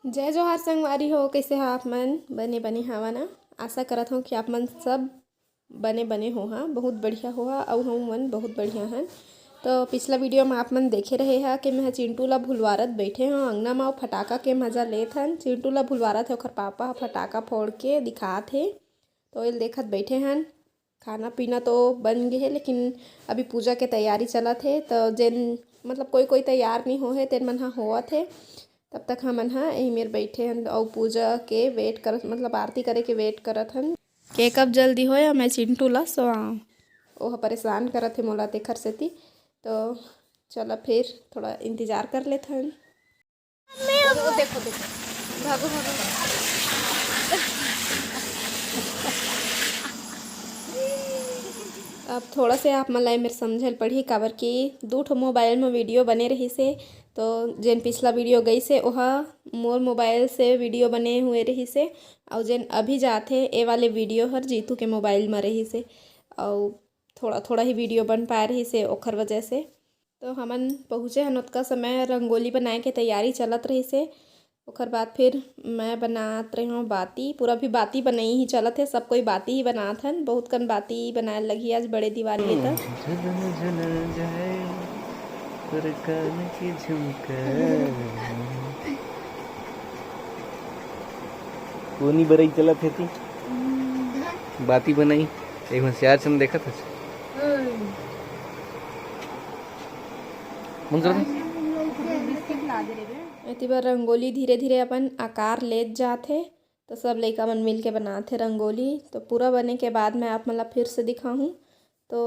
जय जोहार संगवारी हो, कैसे हो आप मन? बने बने हवा ना। आशा करत हूँ कि आप मन सब बने बने हो। हाँ, बहुत बढ़िया हो और हम मन बहुत बढ़िया हैं। तो पिछला वीडियो में आप मन देखे रहे हैं कि मैं चिंटू ला भुलवारत बैठे हूँ अंगना में, फटाका के मजा लेत हन। चिंटू ला भुलवारत है, ओखर पापा फटाका फोड़ के दिखात है तो ये देखत बैठे हैं। खाना पीना तो बन गए है, लेकिन अभी पूजा के तैयारी चलत है। तो जेन मतलब कोई कोई तैयार नहीं हो है तेन मन हाँ होवत है। तब तक हमन हाँ यही मेर बैठे हन और पूजा के वेट करत, मतलब आरती करे के वेट करत हन के कब जल्दी होया। मैं चिंटू ला सोआऊँ, ओह परेशान करत है मोला तेखर सेती। तो चलो फिर थोड़ा इंतज़ार कर लेते हन। देखो देखो भागो भागो। अब थोड़ा से आप मन ला मेरे समझल पड़ी, काबर कि दो ठो मोबाइल में वीडियो बने रही से। तो जेन पिछला वीडियो गई से ओहा मोर मोबाइल से वीडियो बने हुए रही से, और जेन अभी जाते ए वाले वीडियो हर जीतू के मोबाइल में रही से, और थोड़ा थोड़ा ही वीडियो बन पाए रही से ओखर वजह से। तो हमन पहुँचे हन उतका समय रंगोली बनाए के तैयारी चलत रही से। ओकर बाद फिर मैं बनात रही हूँ बाती, पूरा भी बाती बनाई ही चलत है। सब कोई बाती ही बनात हन, बहुत कन बाती बनाए लगी आज बड़े दिवाली है। कोनी बरई चलत थी बाती बनाई एक होशियार चंद देखा था एती बार रंगोली धीरे धीरे अपन आकार लेत जाते। तो सब लइका मन मिल के बनाते रंगोली। तो पूरा बने के बाद मैं आप मन ला फिर से दिखाऊँ। तो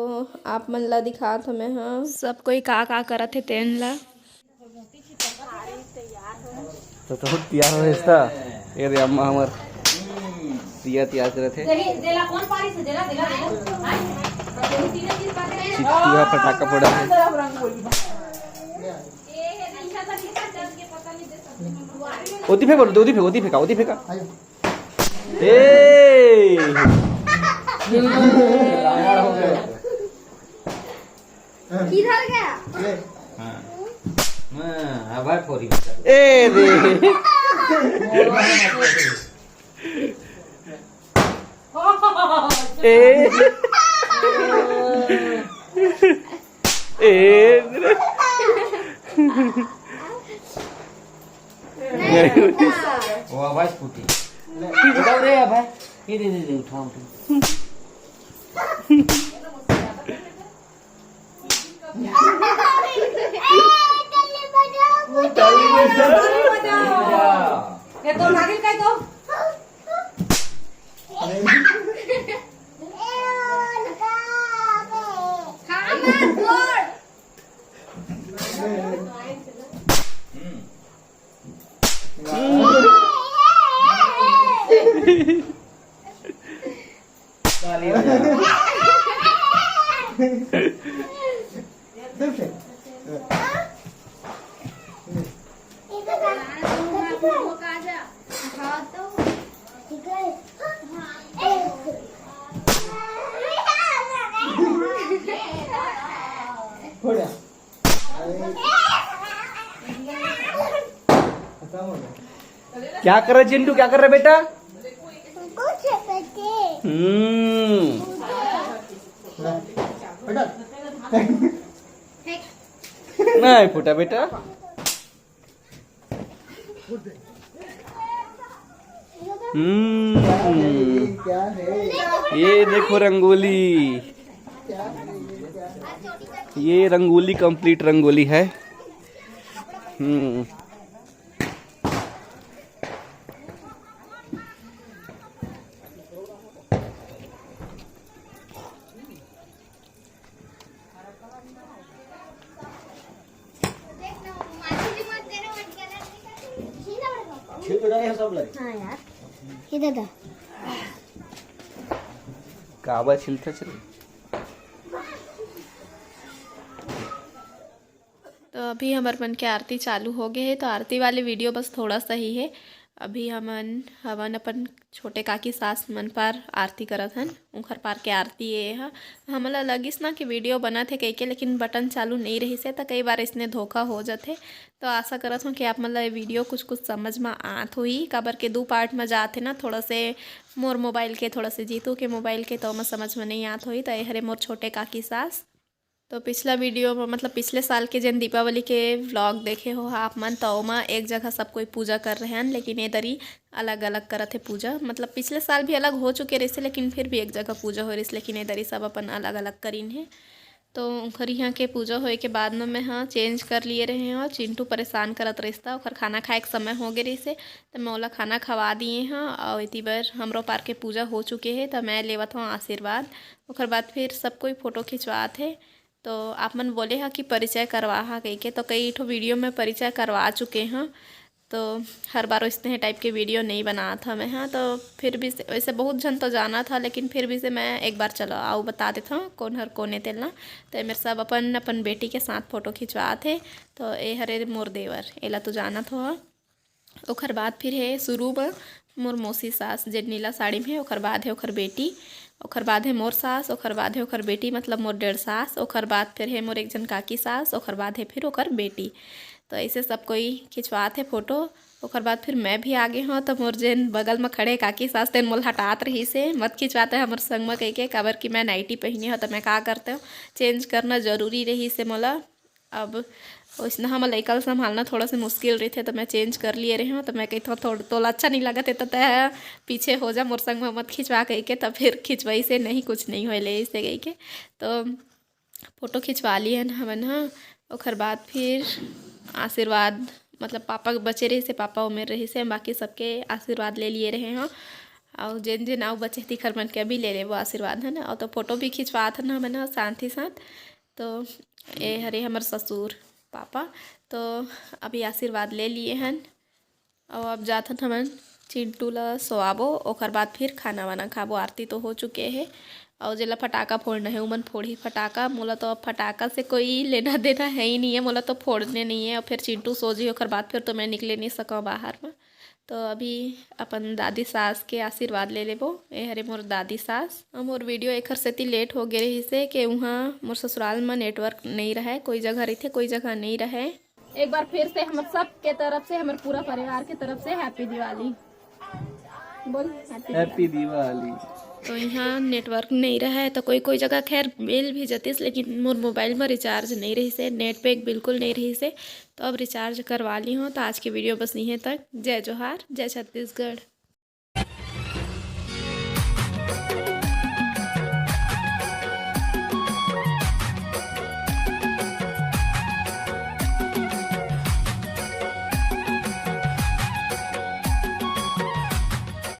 आप मन ला दिखात हमें हाँ सब कोई का करत है तेन ला। तो तैयार हो इसका ये रे अम्मा हमर दिया तैयार करत है। चिट्ठू पटाखा फोड़ा है। ओती फेंका ए किधर गया? आवाज फोड़ी ए रे ए वो आवाज फूटी उठाओ रे भाई ये दे उठाओ ये तो नागिल काय तो क्या कर रहे चिंटू, क्या कर रहे बेटा? नहीं फूटा बेटा। ये देखो रंगोली, ये रंगोली कंप्लीट रंगोली है। हाँ यार इधर दा काबा छिलता चले। तो अभी हमारे मन के आरती चालू हो गए है। तो आरती वाले वीडियो बस थोड़ा सा ही है, अभी हमन हवन अपन छोटे काकी सास मन पर आरती करत हन। उखर पार के आरती ये ह हमला लगिस ना कि वीडियो बनत हे कइके, लेकिन बटन चालू नहीं रहिस है तो कई बार इसने धोखा हो जाथे। तो आशा करत हूँ कि आप मन ला ये वीडियो कुछ कुछ समझ में आत होही। काबर के 2 पार्ट में जाते ना, थोड़ा से मोर मोबाइल के, थोड़ा से जीतू के मोबाइल के, तो मैं समझ में नहीं आत होही। तो ये हरे मोर छोटे काकी सास। तो पिछला वीडियो में मतलब पिछले साल के जन दीपावली के व्लॉग देखे हो आप मन, तो ओमा एक जगह सब कोई पूजा कर रहे हैं, लेकिन ये दरी अलग अलग करत है पूजा। मतलब पिछले साल भी अलग हो चुके रहे, लेकिन फिर भी एक जगह पूजा हो रही, लेकिन ये दरी सब अपन अलग अलग करीन है। तो उखर यहाँ के पूजा होए के बाद में मैं हाँ चेंज कर लिए रहे हैं। और चिंटू परेशान करत रहिस, ओखर खाना खाए के समय हो गए रही, तो मैं ओला खाना खवा दिए हाँ। और इतनी बार हमरो पार के पूजा हो चुके हैं, तो मैं लेवत हूँ आशीर्वाद। ओखर बाद फिर सब कोई फ़ोटो खिंचवात है। तो आप मन बोले हा कि परिचय करवा हा कही के, तो कई ठो वीडियो में परिचय करवा चुके हैं। तो हर बार इतने टाइप के वीडियो नहीं बना था मैं हाँ। तो फिर भी वैसे बहुत जन तो जाना था, लेकिन फिर भी से मैं एक बार चलो आओ बता देता हूँ कौन हर कोने तेलना। तो मेरे सब अपन अपन बेटी के साथ फ़ोटो खिंचवा थे। तो ये हरे मोर देवर एला तो जाना था। ओखर बाद फिर है शुरू में मोर मौसी सास जे नीला साड़ी में है। ओखर बाद है ओखर बेटी, ओखर बाद है मोर सास, ओखर बाद है ओखर बेटी मतलब मोर 1.5 सास, ओखर बाद फिर है मोर एक जन काकी सास, ओखर बाद है फिर ओखर बेटी। तो ऐसे सब कोई खिंचवात है फ़ोटो। ओखर बाद फिर मैं भी आगे हूँ। तो मोर जेन बगल में खड़े काकी सास तेन मोल हटात रही से मत खिंचवाते हमारे संग में कही के, काबर कि मैं नाइटी पहनी हो तो मैं का करते हो चेंज करना ज़रूरी रही से मोला। अब उसने हम लइका संभालना थोड़ा सा मुश्किल रही थे, तो मैं चेंज कर लिए रही हूँ। तो मैं कही थोड़ा तोला अच्छा नहीं लगा थे, तो तय पीछे हो जा मोर संग में मत खिंचवा कही के। तो फिर खिंचवाई से नहीं कुछ नहीं हो ले इसे कही के। तो फ़ोटो खिंचवा लिए हैं हमन हाँ। ओखर बाद फिर आशीर्वाद मतलब पापा बचे रही से, पापा उमेर रही से, बाकी सबके आशीर्वाद ले लिए रहे हैं। और जिन जिन आओ बचे तिखर मन के अभी ले ले वो आशीर्वाद है ना। और तो फ़ोटो भी खिंचवात है ना हमन साथ ही साथ। तो ये हरे हमार ससुर पापा तो अभी आशीर्वाद ले लिए हैं। और अब जात हमन चिंटू ला सोआबो। ओखर बाद फिर खाना वाना खाबो। आरती तो हो चुके हैं। और जेला फटाका फोड़ना है उमन फोड़ी फटाका। मोला तो अब फटाका से कोई लेना देना है ही नहीं है, मोला तो फोड़ने नहीं है। और फिर चिंटू सो जी ओखर बाद फिर तो मैं निकले नहीं सका बाहर में। तो अभी अपन दादी सास के आशीर्वाद ले लेबो। ए हरे मोर दादी सास। और मोर वीडियो एखर सेती लेट हो गए रही से कि वहाँ मोर ससुराल में नेटवर्क नहीं रहे, कोई जगह रही थे कोई जगह नहीं रहे। एक बार फिर से हम सब के तरफ से, हमारे पूरा परिवार के तरफ से हैप्पी दिवाली बोल। हैप्पी दिवाली। तो यहाँ नेटवर्क नहीं रहा है, तो कोई कोई जगह खैर मिल भी जातीस, लेकिन मोर मोबाइल में रिचार्ज नहीं रही से, नेट पैक बिल्कुल नहीं रही से। तो अब रिचार्ज करवा ली हूँ। तो आज की वीडियो बस यहीं तक। जय जोहार, जय छत्तीसगढ़।